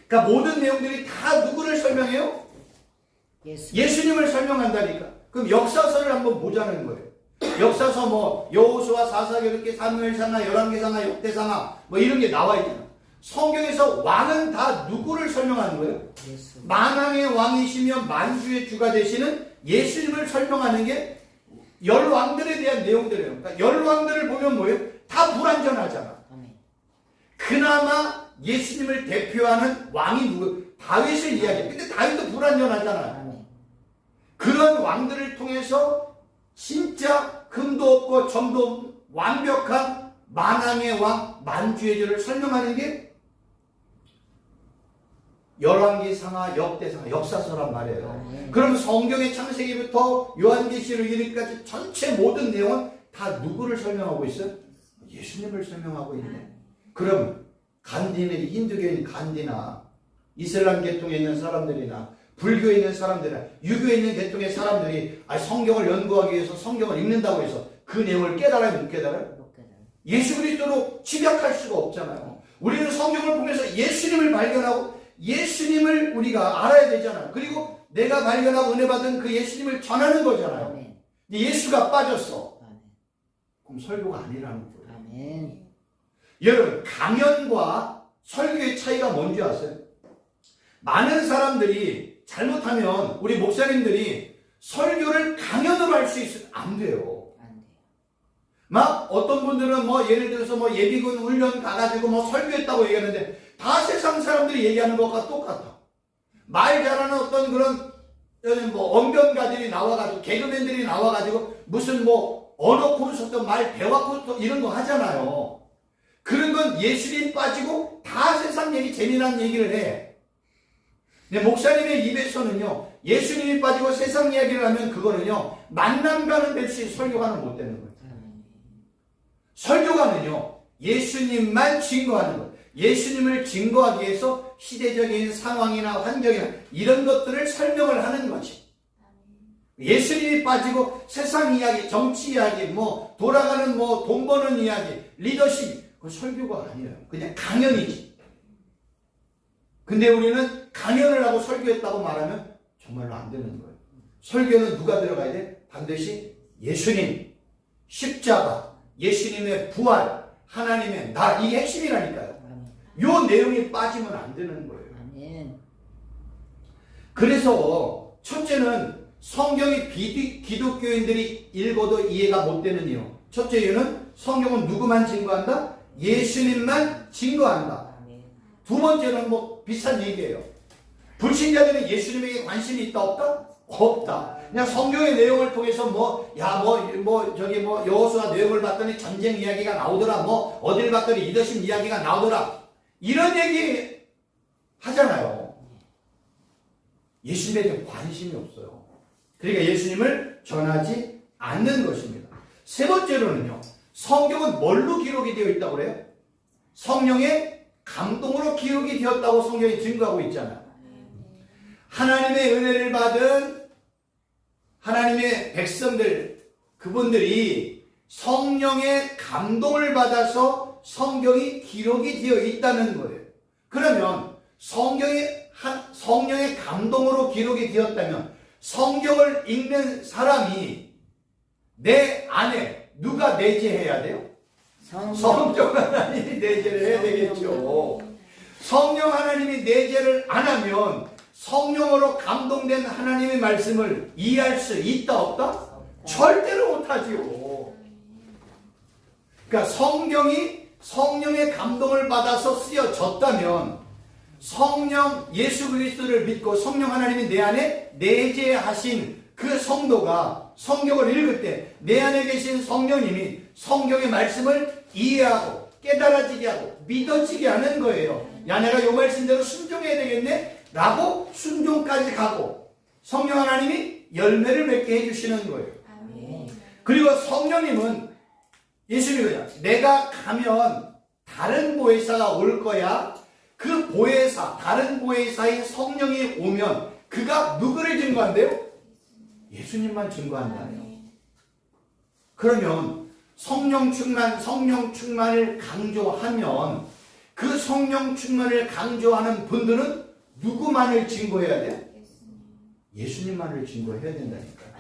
그러니까 모든 내용들이 다 누구를 설명해요? 예수. 예수님을 설명한다니까. 그럼 역사서를 한번 보자는 거예요. 역사서 뭐 여호수아, 사사기록기, 사무엘상하, 열왕기상하, 역대상하 뭐 이런 게 나와 있잖아. 성경에서 왕은 다 누구를 설명하는 거예요? 예수. 만왕의 왕이시며 만주의 주가 되시는 예수님을 설명하는 게 열왕들에 대한 내용들이에요. 그러니까 열왕들을 보면 뭐예요? 다 불완전하잖아. 아멘. 그나마 예수님을 대표하는 왕이 누구? 다윗을 이야기해. 근데 다윗도 불완전하잖아요. 아멘. 그런 왕들을 통해서 진짜 금도 없고 점도 없는 완벽한 만왕의 왕, 만주의 주를 설명하는 게 열왕기상하, 역대상하, 역사서란 말이에요. 그럼 성경의 창세기부터 요한계시록 이르기까지 전체 모든 내용은 다 누구를 설명하고 있어요? 예수님을 설명하고 있네. 그럼 간디는 힌두교인 간디나 이슬람 계통에 있는 사람들이나 불교에 있는 사람들이나 유교에 있는 계통의 사람들이 성경을 연구하기 위해서 성경을 읽는다고 해서 그 내용을 깨달아요, 못 깨달아요? 예수 그리스도로 집약할 수가 없잖아요. 우리는 성경을 보면서 예수님을 발견하고 예수님을 우리가 알아야 되잖아요. 그리고 내가 발견하고 은혜 받은 그 예수님을 전하는 거잖아요. 아멘. 근데 예수가 빠졌어. 아멘. 그럼 설교가 아니라는 거예요. 아멘. 여러분, 강연과 설교의 차이가 뭔지 아세요? 많은 사람들이 잘못하면 우리 목사님들이 설교를 강연으로 할 수 있으면 안 돼요. 안 돼요. 막 어떤 분들은 뭐 예를 들어서 뭐 예비군 훈련 가가지고 뭐 설교했다고 얘기하는데 다 세상 사람들이 얘기하는 것과 똑같아. 말 잘하는 어떤 그런 뭐 언변가들이 나와가지고 개그맨들이 나와가지고 무슨 뭐 언어 콘서트, 말 대화 콘서트 이런 거 하잖아요. 그런 건 예수님 빠지고 다 세상 얘기, 재미난 얘기를 해. 근데 목사님의 입에서는요, 예수님이 빠지고 세상 이야기를 하면 그거는요, 만남가는 될지 설교가는 못 되는 거예요. 설교가는요, 예수님만 증거하는 거예요. 예수님을 증거하기 위해서 시대적인 상황이나 환경이나 이런 것들을 설명을 하는 거지. 예수님이 빠지고 세상 이야기, 정치 이야기, 뭐 돌아가는 뭐 돈 버는 이야기, 리더십, 그건 설교가 아니에요. 그냥 강연이지. 근데 우리는 강연을 하고 설교했다고 말하면 정말로 안 되는 거예요. 설교는 누가 들어가야 돼? 반드시 예수님, 십자가, 예수님의 부활, 하나님의 나, 이게 핵심이라니까요. 요 내용이 빠지면 안 되는 거예요. 아멘. 그래서 첫째는 성경이 기독교인들이 읽어도 이해가 못 되는 이유. 첫째 이유는 성경은 누구만 증거한다? 예수님만 증거한다. 두 번째는 뭐 비슷한 얘기예요. 불신자들은 예수님에게 관심이 있다 없다? 없다. 그냥 성경의 내용을 통해서 여호수아 내용을 봤더니 전쟁 이야기가 나오더라. 어딜 봤더니 리더십 이야기가 나오더라. 이런 얘기 하잖아요. 예수님에 대한 관심이 없어요. 그러니까 예수님을 전하지 않는 것입니다. 세 번째로는요. 성경은 뭘로 기록이 되어 있다고 그래요? 성령의 감동으로 기록이 되었다고 성경이 증거하고 있잖아요. 하나님의 은혜를 받은 하나님의 백성들, 그분들이 성령의 감동을 받아서 성경이 기록이 되어 있다는 거예요. 그러면 성령의 감동으로 기록이 되었다면 성경을 읽는 사람이 내 안에 누가 내재해야 돼요? 성령 하나님이 내재를 해야 되겠죠. 성령 하나님이 내재를 안 하면 성령으로 감동된 하나님의 말씀을 이해할 수 있다 없다? 절대로 못하지요. 그러니까 성경이 성령의 감동을 받아서 쓰여졌다면 성령 예수 그리스도를 믿고 성령 하나님이 내 안에 내재하신 그 성도가 성경을 읽을 때 내 안에 계신 성령님이 성경의 말씀을 이해하고 깨달아지게 하고 믿어지게 하는 거예요. 야, 내가 이 말씀대로 순종해야 되겠네? 라고 순종까지 가고 성령 하나님이 열매를 맺게 해주시는 거예요. 그리고 성령님은 예수님이거든요. 내가 가면 다른 보혜사가 올 거야. 그 보혜사, 다른 보혜사인 성령이 오면 그가 누구를 증거한대요? 예수님만 증거한다네요. 그러면 성령 충만을 강조하면 그 성령 충만을 강조하는 분들은 누구만을 증거해야 돼요? 예수님만을 증거해야 된다니까요.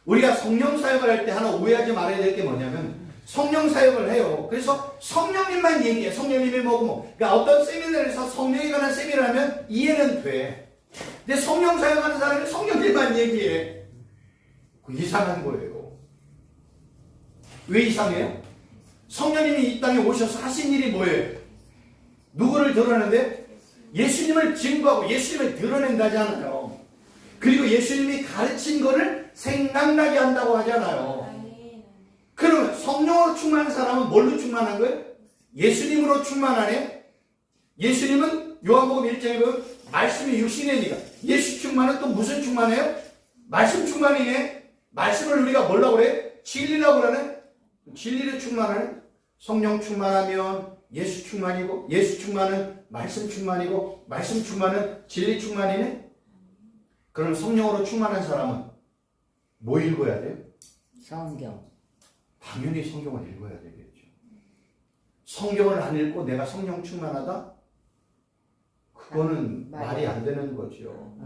우리가 성령 사역을 할 때 하나 오해하지 말아야 될 게 뭐냐면 성령 사역을 해요. 그래서 성령님만 얘기해. 성령님이 뭐고 그러니까 어떤 세미나에서 성령에 관한 세미나를 하면 이해는 돼. 근데 성령 사역하는 사람이 성령님만 얘기해. 그 이상한 거예요. 왜 이상해요? 성령님이 이 땅에 오셔서 하신 일이 뭐예요? 누구를 드러내는데? 예수님을 증거하고 예수님을 드러낸다잖아요. 그리고 예수님이 가르친 거를 생각나게 한다고 하잖아요. 그러면 성령으로 충만한 사람은 뭘로 충만한 거예요? 예수님으로 충만하네? 예수님은 요한복음 1장에 보면 말씀이 육신이니까 예수 충만은 또 무슨 충만해요? 말씀 충만이네? 말씀을 우리가 뭐라고 그래? 진리라고 그러네? 진리를 충만하네? 성령 충만하면 예수 충만이고 예수 충만은 말씀 충만이고 말씀 충만은 진리 충만이네? 그럼 성령으로 충만한 사람은 뭐 읽어야 돼요? 성경. 당연히 성경을 읽어야 되겠죠. 성경을 안 읽고 내가 성령 충만하다? 그거는 말이 안 되는 거죠.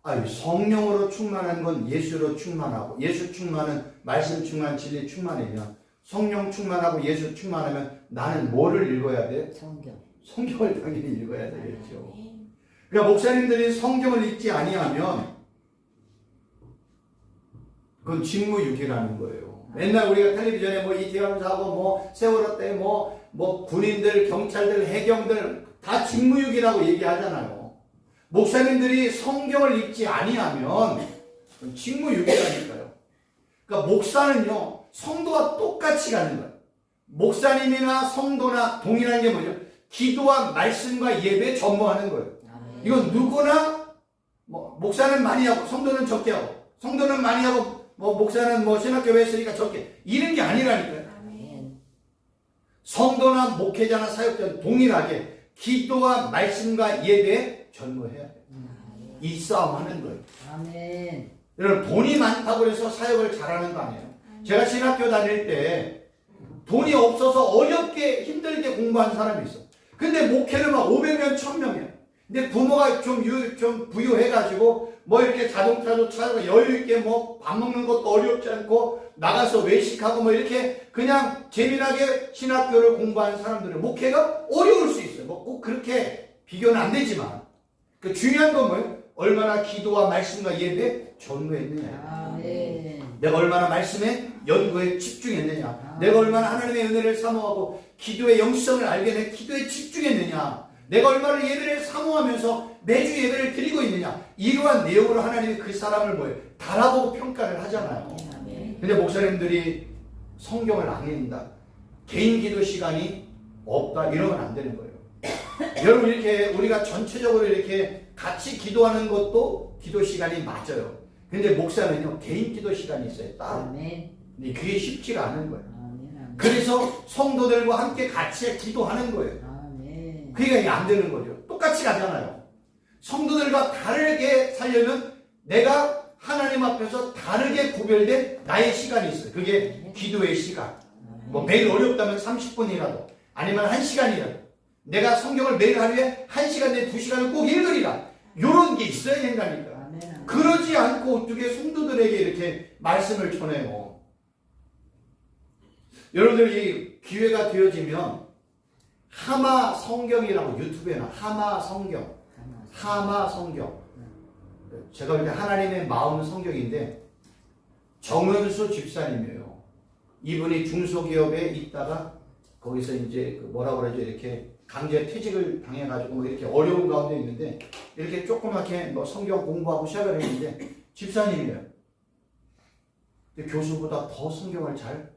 아니, 성령으로 충만한 건 예수로 충만하고 예수 충만은 말씀 충만, 진리 충만이면 성령 충만하고 예수 충만하면 나는 뭐를 읽어야 돼? 성경을 당연히 읽어야 되겠죠. 그러니까 목사님들이 성경을 읽지 아니하면 그건 직무유기라는 거예요. 맨날 우리가 텔레비전에 뭐 이태원 사고 뭐 세월호 때 뭐 군인들, 경찰들, 해경들 다 직무유기라고 얘기하잖아요. 목사님들이 성경을 읽지 아니하면 그건 직무유기라니까요. 그러니까 목사는요 성도와 똑같이 가는 거예요. 목사님이나 성도나 동일한 게 뭐죠? 기도와 말씀과 예배 전무하는 거예요. 이건 누구나 목사는 많이 하고 성도는 적게 하고 성도는 많이 하고 목사는 신학교에 했으니까 적게 이런 게 아니라니까요. 성도나 목회자나 사역자는 동일하게 기도와 말씀과 예배에 전무해야 돼요. 이 싸움 하는 거예요. 아멘. 여러분 돈이 많다고 해서 사역을 잘하는 거 아니에요. 제가 신학교 다닐 때 돈이 없어서 어렵게 힘들게 공부한 사람이 있어. 근데 목회는 막 500명, 1000명이야. 근데 부모가 좀 부유해가지고 이렇게 자동차도 차고 여유있게 밥 먹는 것도 어렵지 않고 나가서 외식하고 이렇게 그냥 재미나게 신학교를 공부한 사람들은 목회가 어려울 수 있어요. 꼭 그렇게 비교는 안 되지만 그 중요한 건 뭐예요? 얼마나 기도와 말씀과 예배에 전무했느냐. 아멘. 내가 얼마나 말씀에 연구에 집중했느냐. 내가 얼마나 하나님의 은혜를 사모하고 기도의 영성을 알게 돼 기도에 집중했느냐. 내가 얼마나 예배를 사모하면서 매주 예배를 드리고 있느냐. 이러한 내용으로 하나님이 그 사람을 뭐예요? 달아보고 평가를 하잖아요. 근데 목사님들이 성경을 안 읽는다. 개인 기도 시간이 없다. 이러면 안 되는 거예요. 여러분 이렇게 우리가 전체적으로 이렇게 같이 기도하는 것도 기도 시간이 맞아요. 근데 목사는요 개인 기도 시간이 있어요. 따로. 아멘. 근데 그게 쉽지가 않은 거예요. 아멘. 아멘. 그래서 성도들과 함께 같이 기도하는 거예요. 아멘. 그게 안 되는 거죠. 똑같이 가잖아요. 성도들과 다르게 살려면 내가 하나님 앞에서 다르게 구별된 나의 시간이 있어요. 그게 기도의 시간. 뭐 매일 어렵다면 30분이라도 아니면 1시간이라도 내가 성경을 매일 하루에 1시간 내 2시간을 꼭 읽으리라. 요런 게 있어야 된다니까. 아멘. 그러지 않고 어떻게 성도들에게 이렇게 말씀을 전해요. 여러분들이 기회가 되어지면 하마 성경이라고 유튜브에나 하마 성경, 하마 성경. 제가 이렇게 하나님의 마음 성경인데 정은수 집사님이에요. 이분이 중소기업에 있다가 거기서 이제 그 뭐라 그러죠? 이렇게 강제 퇴직을 당해가지고 뭐 이렇게 어려운 가운데 있는데 이렇게 조그맣게 뭐 성경 공부하고 시작을 했는데 집사님이에요. 근데 교수보다 더 성경을 잘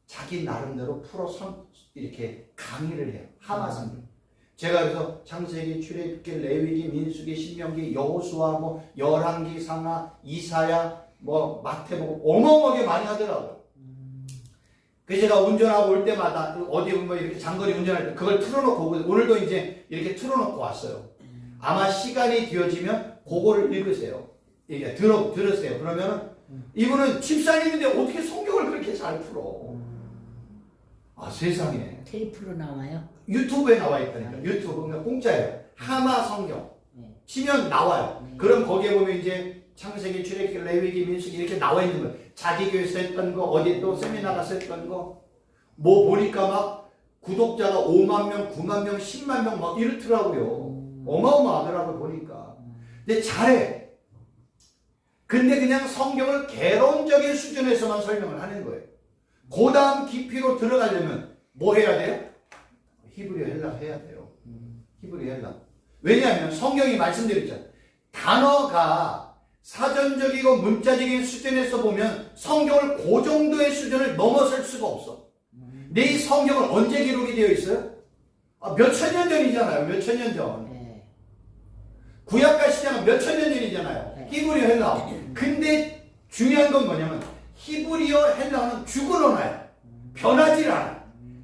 자기 나름대로 풀어서 이렇게 강의를 해요. 하마 성경. 제가 그래서 창세기, 출애굽기, 레위기, 민수기, 신명기, 여호수아, 뭐 열왕기, 상하, 이사야, 뭐 마태복음 어마어마하게 많이 하더라고요. 그래서 제가 운전하고 올 때마다 어디 뭐 이렇게 장거리 운전할 때 그걸 틀어놓고 오늘도 이제 이렇게 틀어놓고 왔어요. 아마 시간이 되어지면 그거를 읽으세요. 이게 들으세요. 그러면 이분은 집사님인데 어떻게 성경을 그렇게 잘 풀어? 아 세상에. 테이프로 나와요? 유튜브에 나와 있다니까. 유튜브 그러니까 공짜예요. 하마 성경 치면 나와요. 그럼 거기에 보면 이제 창세기, 출애굽기, 레위기, 민수기 이렇게 나와 있는 거예요. 자기 교회에서 했던 거, 어디 또 세미나 가서 했던 거, 뭐 보니까 막 구독자가 5만 명, 9만 명, 10만 명 막 이렇더라고요. 어마어마하더라고요 보니까. 근데 잘해. 근데 그냥 성경을 개론적인 수준에서만 설명을 하는 거예요. 그 다음 깊이로 들어가려면 뭐 해야 돼요? 히브리어 헬라 해야 돼요. 히브리어 헬라. 왜냐하면 성경이 말씀드렸잖아요. 단어가 사전적이고 문자적인 수준에서 보면 성경을 그 정도의 수준을 넘어설 수가 없어. 근데 이 성경은 언제 기록이 되어 있어요? 몇천 년 전이잖아요. 몇천 년 전. 네. 구약과 시작은 몇천 년 전이잖아요. 네. 히브리어 헬라. 근데 중요한 건 뭐냐면 히브리어 헬라어는 죽은 언어야. 변하지 않아.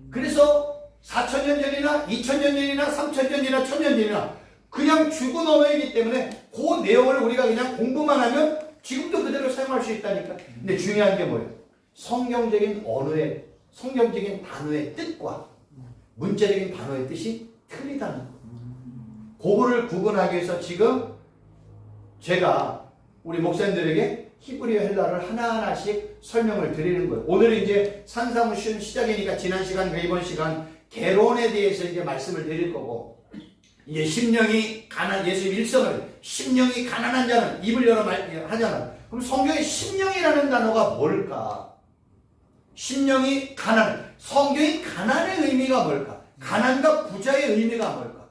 그래서 4,000년 전이나 2,000년 전이나 3,000년 전이나 1,000년 전이나 그냥 죽은 언어이기 때문에 그 내용을 우리가 그냥 공부만 하면 지금도 그대로 사용할 수 있다니까. 근데 중요한 게 뭐예요? 성경적인 언어의, 성경적인 단어의 뜻과 문자적인 단어의 뜻이 틀리다는 거. 그거를 구분하기 위해서 지금 제가 우리 목사님들에게 히브리어 헬라를 하나하나씩 설명을 드리는 거예요. 오늘은 이제 산사무쉬운 시작이니까 지난 시간과 이번 시간 개론에 대해서 이제 말씀을 드릴 거고, 이제 심령이 예수 일성을 심령이 가난한 자는 입을 열어 하잖아. 그럼 성경에 심령이라는 단어가 뭘까? 심령이 가난, 성경이 가난의 의미가 뭘까? 가난과 부자의 의미가 뭘까?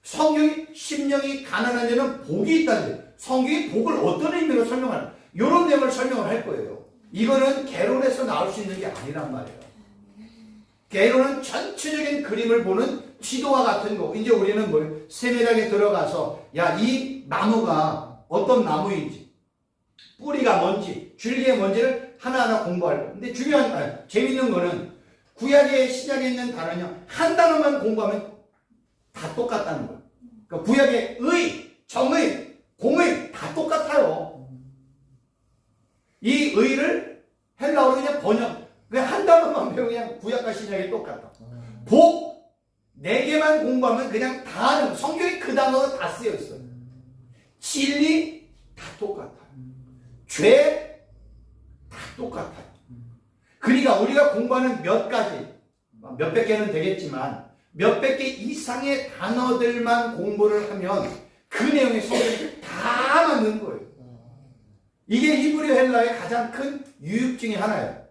성경이 심령이 가난한 자는 복이 있다는 데 성경이 복을 어떤 의미로 설명하는 이런 내용을 설명을 할 거예요. 이거는 개론에서 나올 수 있는 게 아니란 말이에요. 개론은 전체적인 그림을 보는 지도와 같은 거. 이제 우리는 뭐예요? 세밀하게 들어가서 이 나무가 어떤 나무인지, 뿌리가 뭔지, 줄기가 뭔지를 하나하나 공부할 거예요. 근데 재밌는 거는 구약의 시작에 있는 단어는 한 단어만 공부하면 다 똑같다는 거예요. 그러니까 구약의 의, 정의, 공의 다 똑같아요. 이 의를 헬라어로 그냥 번역, 그냥 한 단어만 배우면 그냥 구약과 신약이 똑같다. 복, 4개만 공부하면 그냥 다 아는, 성경에 그 단어가 다 쓰여 있어요. 진리 다 똑같아요. 죄 다 똑같아요. 그러니까 우리가 공부하는 몇 가지, 몇백 개는 되겠지만 몇백 개 이상의 단어들만 공부를 하면 그 내용의 성경이 다 맞는 거예요. 이게 히브리 헬라의 가장 큰 유익 중에 하나예요.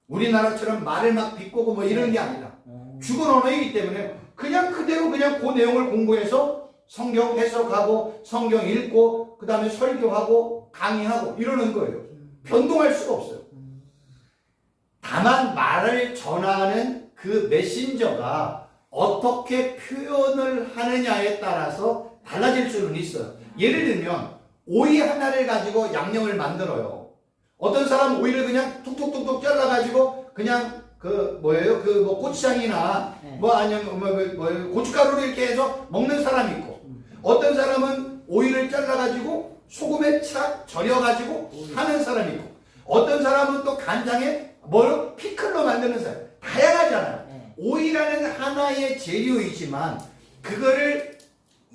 우리나라처럼 말을 막 비꼬고 뭐 이런 게 아니라 죽은 언어이기 때문에 그냥 그대로 그냥 그 내용을 공부해서 성경 해석하고 성경 읽고 그 다음에 설교하고 강의하고 이러는 거예요. 변동할 수가 없어요. 다만 말을 전하는 그 메신저가 어떻게 표현을 하느냐에 따라서 달라질 수는 있어요. 예를 들면 오이 하나를 가지고 양념을 만들어요. 어떤 사람은 오이를 그냥 툭툭툭툭 잘라가지고 그냥 그 뭐예요? 그 뭐 고추장이나 뭐 아니면 뭐 고춧가루를 이렇게 해서 먹는 사람이 있고, 어떤 사람은 오이를 잘라가지고 소금에 착 절여가지고 하는 사람이 있고, 어떤 사람은 또 간장에 뭘 피클로 만드는 사람, 다양하잖아요. 오이라는 하나의 재료이지만 그거를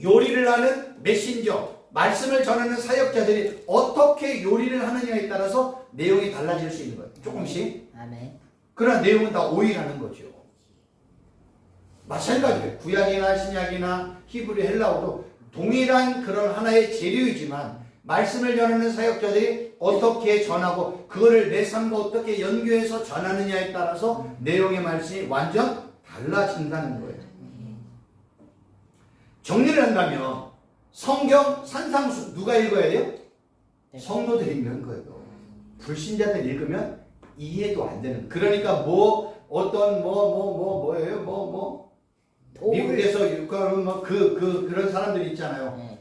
요리를 하는 메신저, 말씀을 전하는 사역자들이 어떻게 요리를 하느냐에 따라서 내용이 달라질 수 있는 거예요. 조금씩. 아멘. 그러나 내용은 다 오이라는 거죠. 마찬가지예요. 구약이나 신약이나 히브리 헬라어도 동일한 그런 하나의 재료이지만 말씀을 전하는 사역자들이 어떻게 전하고 그거를 내 삶과 어떻게 연결해서 전하느냐에 따라서 내용의 말씀이 완전 달라진다는 거예요. 정리를 한다면 성경 산상수 누가 읽어야 돼요? 성도들이 읽는 거예요. 불신자들 읽으면 이해도 안 되는. 그러니까 뭐 어떤 뭐예요? 미국에서 그런 사람들이 있잖아요.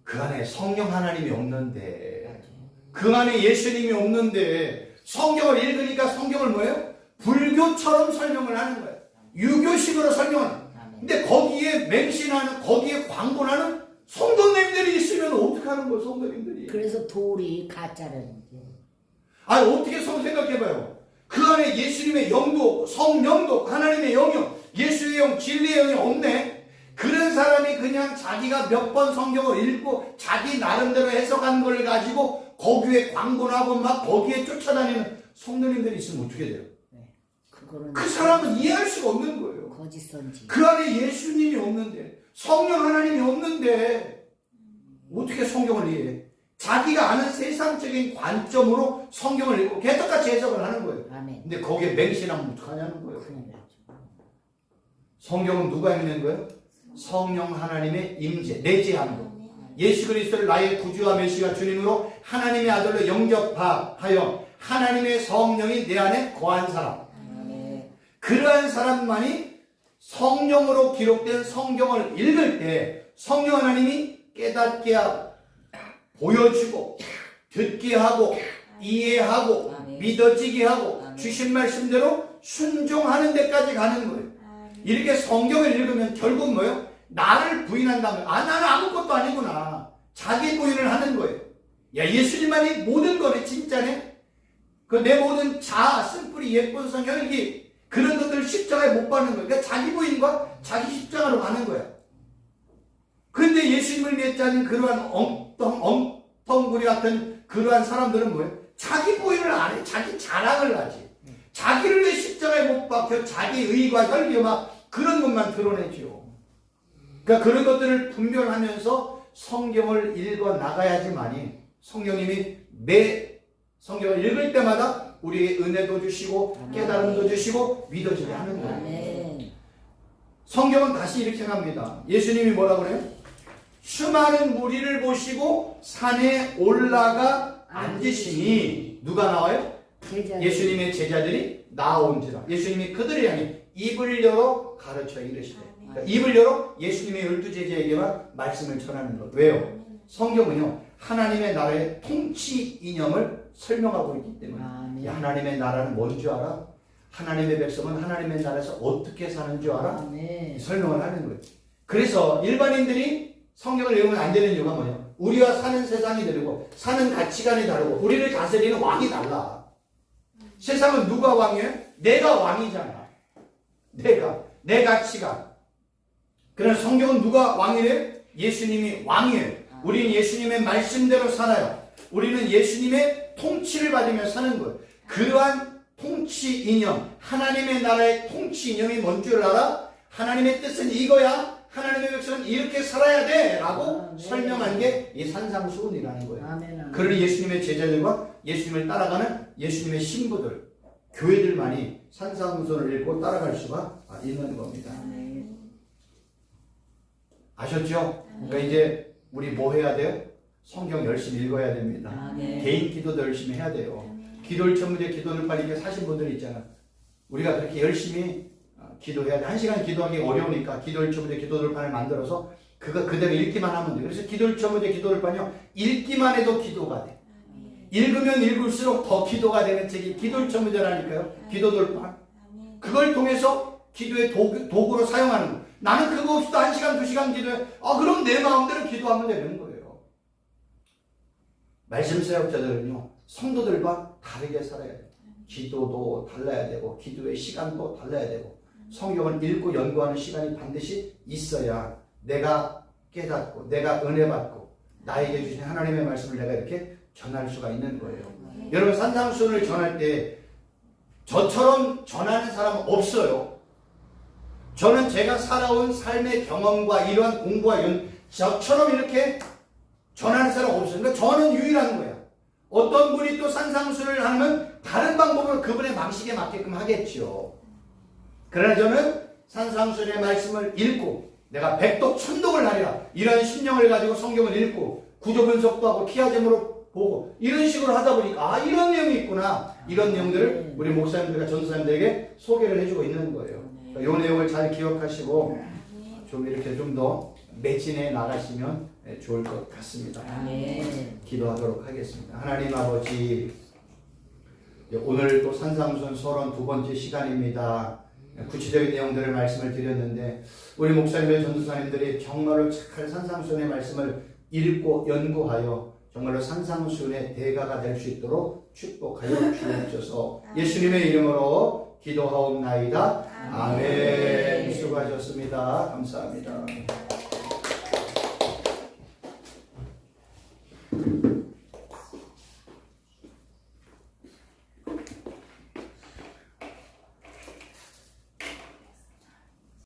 그 안에 성령 하나님이 없는데, 그 안에 예수님이 없는데 성경을 읽으니까 성경을 뭐예요? 불교처럼 설명을 하는 거예요. 유교식으로 설명하는. 근데 거기에 맹신하는, 거기에 광고하는 성도님들이 있으면 어떡하는 거예요, 성도님들이? 그래서 돌이 가짜라는 게. 아니, 어떻게 생각해봐요. 그 안에 예수님의 영도 없고, 성령도 없고, 하나님의 영이 없고, 예수의 영, 진리의 영이 없네? 그런 사람이 그냥 자기가 몇 번 성경을 읽고, 자기 나름대로 해석한 걸 가지고, 거기에 광고하고 막 거기에 쫓아다니는 성도님들이 있으면 어떻게 돼요? 그거는 그 사람은 이해할 수가 없는 거예요. 거짓 선지. 그 안에 예수님이 없는데, 성령 하나님이 없는데 어떻게 성경을 이해해? 자기가 아는 세상적인 관점으로 성경을 읽고 개떡같이 해석을 하는 거예요. 아멘. 근데 거기에 맹신하면 어떡하냐는 거예요. 큰일 나죠. 성경은 누가 읽는 거예요? 성령 하나님의 임재, 내재하는 거. 예수 그리스도를 나의 구주와 메시아 주님으로 하나님의 아들로 영접하여 하나님의 성령이 내 안에 거한 사람. 그러한 사람만이 성령으로 기록된 성경을 읽을 때 성령 하나님이 깨닫게 하고 보여주고 듣게 하고 이해하고 믿어지게 하고 주신 말씀대로 순종하는 데까지 가는 거예요. 이렇게 성경을 읽으면 결국 뭐예요? 나를 부인한다면 나는 아무것도 아니구나. 자기 부인을 하는 거예요. 야, 예수님만이 모든 거네. 진짜네. 그 내 모든 자아, 쓴뿌리, 예쁜 성, 혈기 그런 것들을 십자가에 못 박는 거예요. 그러니까 자기 부인과 자기 십자가로 가는 거야. 근데 예수님을 믿지 않는 그러한 엉텅구리 같은 그러한 사람들은 뭐예요? 자기 부인을 안 해. 자기 자랑을 하지. 자기를 왜 십자가에 못 박혀 자기 의와 혈기 막 그런 것만 드러내죠. 그러니까 그런 것들을 분별하면서 성경을 읽어 나가야지만이 성령님이 매 성경을 읽을 때마다 우리에게 은혜도 주시고 깨달음도 주시고 믿어지게 하는 거예요. 아멘. 성경은 다시 이렇게 합니다. 예수님이 뭐라고 그래요? 수많은 무리를 보시고 산에 올라가 앉으시니 누가 나와요? 제자들. 예수님의 제자들이 나온지라. 예수님이 그들을 향해 입을 열어 가르쳐 이르시되. 그러니까 입을 열어 예수님의 12제자에게만 말씀을 전하는 것. 왜요? 성경은요 하나님의 나라의 통치 이념을 설명하고 있기 때문에. 야, 하나님의 나라는 뭔 줄 알아? 하나님의 백성은 하나님의 나라에서 어떻게 사는 줄 알아? 아멘. 설명을 하는 거예요. 그래서 일반인들이 성경을 읽으면 안 되는 이유가 뭐냐? 우리와 사는 세상이 다르고 사는 가치관이 다르고 우리를 다스리는 왕이 달라. 세상은 누가 왕이에요? 내가 왕이잖아. 내 가치관. 그러나 성경은 누가 왕이래요? 예수님이 왕이에요. 우리는 예수님의 말씀대로 살아요. 우리는 예수님의 통치를 받으며 사는 거예요. 그러한 통치 이념, 하나님의 나라의 통치 이념이 뭔 줄 알아? 하나님의 뜻은 이거야. 하나님의 백성은 이렇게 살아야 돼 라고 아, 네. 설명한 게 이 산상수훈이라는 거예요. 아멘. 그러니 예수님의 제자들과 예수님을 따라가는 예수님의 신부들, 교회들만이 산상수훈을 읽고 따라갈 수가 있는 겁니다. 아셨죠? 그러니까 이제 우리 뭐 해야 돼요? 성경 열심히 읽어야 됩니다. 개인 기도도 열심히 해야 돼요. 기도를 전문에 기도를 빨리 이렇게 사신 분들 있잖아. 우리가 그렇게 열심히 기도해야 돼. 1시간 기도하기 어려우니까 기도를 전문에 기도들판을 만들어서 그거 그대로 읽기만 하면 돼. 그래서 기도를 전문에 기도들판이요. 읽기만 해도 기도가 돼. 읽으면 읽을수록 더 기도가 되는 책이 기도를 전문제라니까요. 기도들판. 그걸 통해서 기도의 도구로 사용하는 거. 나는 그거 없이도 1시간, 2시간 기도해. 그럼 내 마음대로 기도하면 되는 거예요. 말씀 사역자들은요, 성도들과 다르게 살아야 돼요. 기도도 달라야 되고, 기도의 시간도 달라야 되고, 성경을 읽고 연구하는 시간이 반드시 있어야 내가 깨닫고, 내가 은혜 받고, 나에게 주신 하나님의 말씀을 내가 이렇게 전할 수가 있는 거예요. 여러분, 산상수훈을 전할 때 저처럼 전하는 사람은 없어요. 저는 제가 살아온 삶의 경험과 이러한 공부와 저처럼 이렇게 전하는 사람 없어요. 그러니까 저는 유일한 거야. 어떤 분이 또 산상수훈을 하면 다른 방법으로 그분의 방식에 맞게끔 하겠죠. 그러나 저는 산상수훈의 말씀을 읽고 내가 백독 천독을 하리라 이런 심령을 가지고 성경을 읽고 구조 분석도 하고 키아제므로 보고 이런 식으로 하다 보니까 이런 내용이 있구나. 이런 내용들을 우리 목사님들과 전도사님들에게 소개를 해주고 있는 거예요. 이 내용을 잘 기억하시고 좀 이렇게 좀 더 매진해 나가시면 좋을 것 같습니다. 기도하도록 하겠습니다. 하나님 아버지, 오늘 또 산상수훈 서론 2번째 시간입니다. 구체적인 내용들을 말씀을 드렸는데 우리 목사님의 전도사님들이 정말로 잘 산상수훈의 말씀을 읽고 연구하여 정말로 산상수훈의 대가가 될 수 있도록 축복하여 주옵소서. 예수님의 이름으로 기도하옵나이다. 아멘. 수고하셨습니다. 감사합니다.